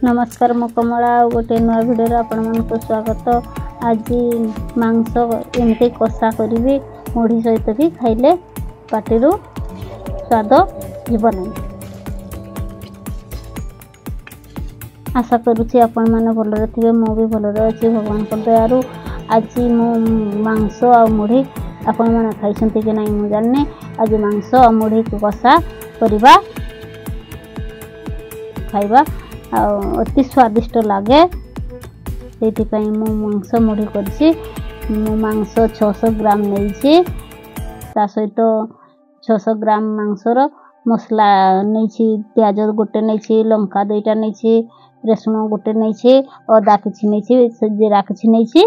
नमस्कार मु कमला गोटे नुआ भिडियो आपण मानक स्वागत। आज मांस एमती कषा करी मुढ़ी सहित भी खाइले पाटिरू स्वाद जीवन। आशा करुँची आपण मैंने भलरे थे, मु भी भलरे अच्छी भगवान दयारू। आज मु मांस आ मुढ़ी आपण मैंने खाई कि नहीं मु जाने। आज मांस आ मुढ़ी कषा करवा खाइबा अति स्वादिष्ट लगे। से मु मांस मुढ़ी कर मांस 600 ग्राम नहीं सहित 600 ग्राम मांसर मसला नहीं, प्याज गोटे नहीं, लंका दुईटा नहीं, रसुण गोटे नहीं, अदा किसी नहीं, जीरा किसी नहीं।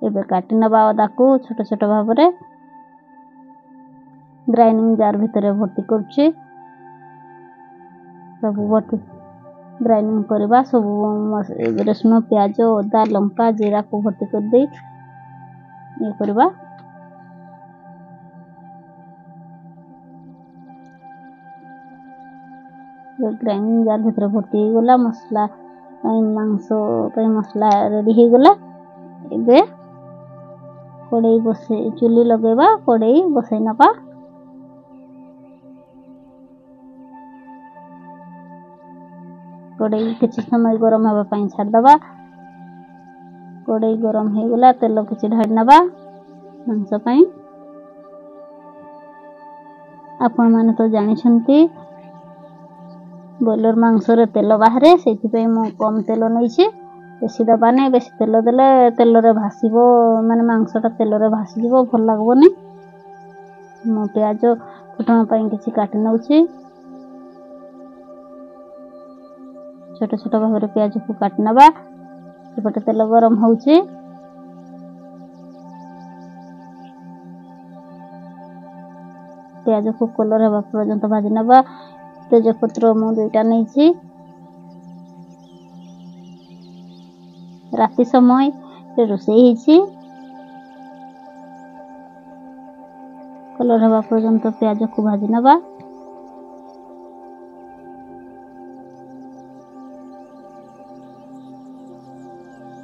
एबे काटी नबा अदा को छोट छोट भाव में ग्राइंडिंग जार भितर भर्ती कर सब भर्ती ग्राइंडिंग करवा। सब रसुण प्याज अदा लंका जीरा को भर्ती कर दे ये करवा। ग्राइंडिंग जार भीतर भर्ती हो गला। मसला मांस मसला रेडी हो गला। एबे कड़ाई बसे चुली लगेबा, कड़ाई बसई नबा। कड़ाई किसी समय गरम हवा पाई छाड़ दबा। कड़ाई गरम हो गला, तेल किसी ढाड़ी नबा मांस पाई। आपण माने तो जानिछंती ब्रॉयलर मांस रे तेल बाहरे, से मु कम तेल नहीं, बेसी दबा नहीं। बेसी तेल देले तेल रे भासीबो, माने मांसटा तेल रे भासी जीवो, भल लागबोनी। मु प्याज फुटण पाई किछि काटि नउछि। छोट छोट भाव में प्याज को काट नबा। सेपटे तेल गरम होउछि। प्याज को कलर हवा पर्यंत भाजी नबा। तेजपत्र मु दुईटा नहीं, राति समय रोषेई होइछि। कलर हवा पर्यंत प्याज को भाजी नबा।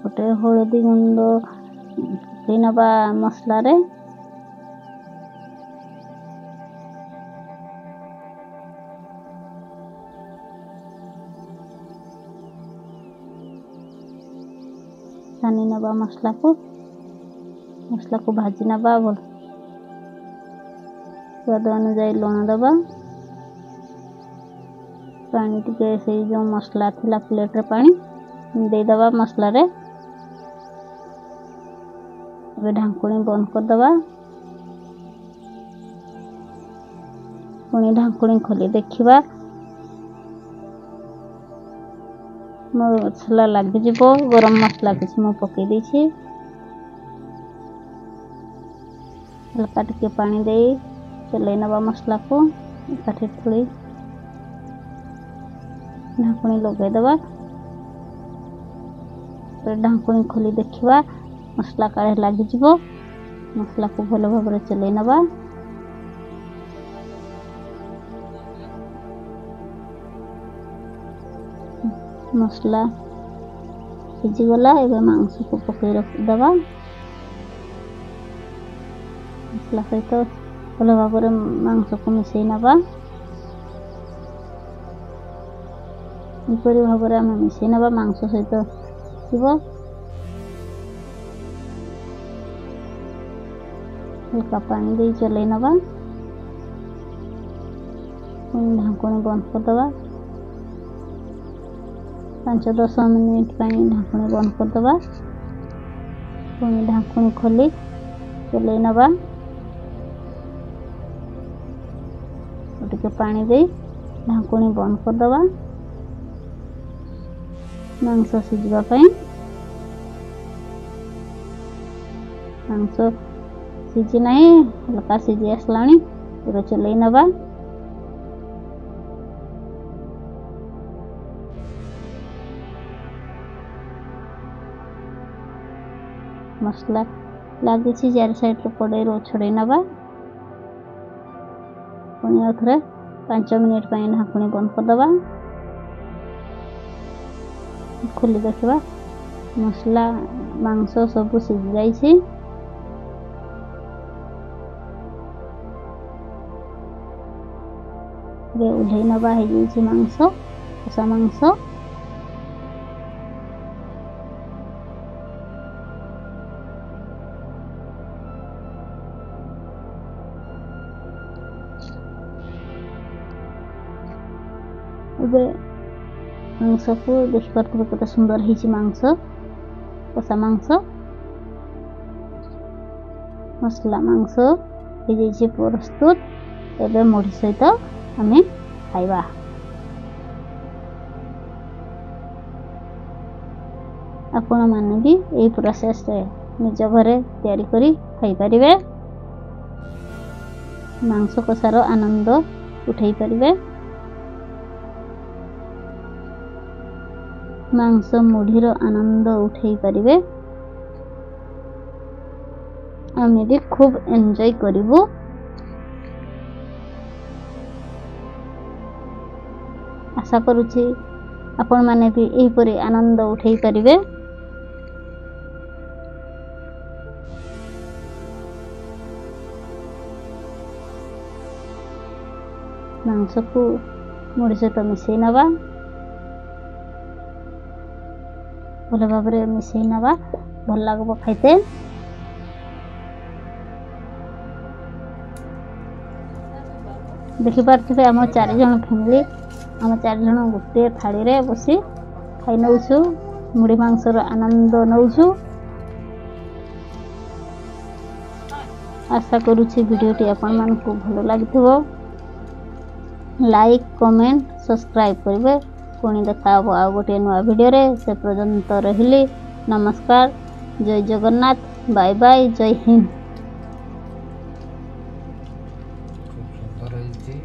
गोटे हलदी गुंड पकई नबा मसला रे। छानी नबा मसला को भाजी नबा। भल स्वाद अनुजाई लुण दबा। पानी टिके से जो मसला थिला प्लेट रे पानी दे दबा मसला रे। ढांकुणी बंद कर दबा। पुणी ढांकुणी खोली देखिबा। मसला लग जिवो। गरम मसला किसी मु पकई देछि। हल्का टिके पानी दे चले नबा मसला को काठी थोड़ी ढांकुणी लगे दबा। ढांकुणी खोली देखिबा। मसला काढ़े लगी जीवो। मसला को भल भाव में चले नबा। मसला सिझी गला। एबे मांस को पकई रख दबा। मसला सहित भल भाव में मांस को मिसई नबा। एपरी भाव में आम मिसई नबा मांस सहित जीवो। हल्का पानी दे चले नबा। ढांकुणी बंद कर दबा। 5-10 मिनिट ढांकुणी बंद कर दबा। पुणी ढांकुणी खोली चले नबा। टिके पानी दे ढांकुणी बंद कर दबा। मांस सिझिबा पई। मांस सिझी नहीं, हल्का सिझी आसलानी। चले नबा। मसला लगी चार साइड कड़े छड़े नबा। पुणी आउथरे 5 मिनिट ପାଇଁ ढाकुणी बंद कर दबा। खोली देखा मसला मांस सब सिझ जाइए। उल्लई नवा हो मांस कषा मांस। मांस को देखिपार केते सुंदर है मांस कषा मांस मसला मांस हो प्रस्तुत। एबे मुढ़ी सहित आम खाइबा। आपण माने भी यही प्रोसेस रे निज घरे तैयारी करी खाई परिबे। मांस कषार आनंद उठाई परिबे। मांस मुढ़ीर आनंद उठाई परिबे। आमे भी खूब एंजॉय करिवो। आशा करूची आपण माने भी एही परि आनंद उठाई परिबे। मांस को मुढ़ी सहित मिसई नवा। भल भाव मिसई नवा भल लगब खाइते। देखि पार्थिबे आम 4 जन फैमिली आम 4 जन गोटे थाली रे बसी खाई नौछु। मुढ़ी मांसर आनंद नौछु। आशा करूछि वीडियोटी आपण मानकु भल लागिथिबो। लाइक कमेंट सब्सक्राइब करिवे। पुणी देखा आ गोटे नुआ वीडियो रे। से पर्यंत रहिली नमस्कार। जय जगन्नाथ। Bye bye. जय हिंद। सुंदर है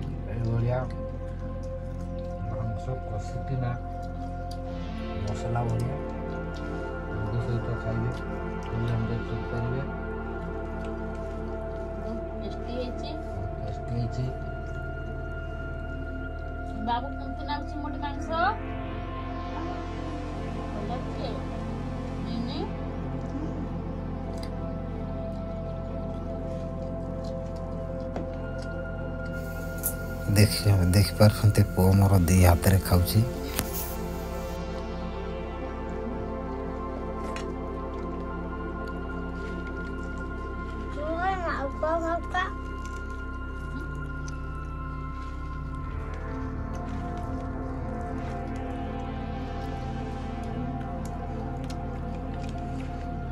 मांस कषिकिना मसला भलिया मुढ़ी सहित खाइबे करेंगे। टेस्टी बाबू केमती नागुची मुढ़ी मांस देख पारते पुओ मोर दी हाथ रे खाऊची।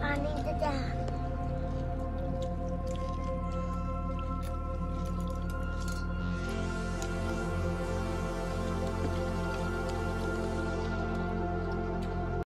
पानी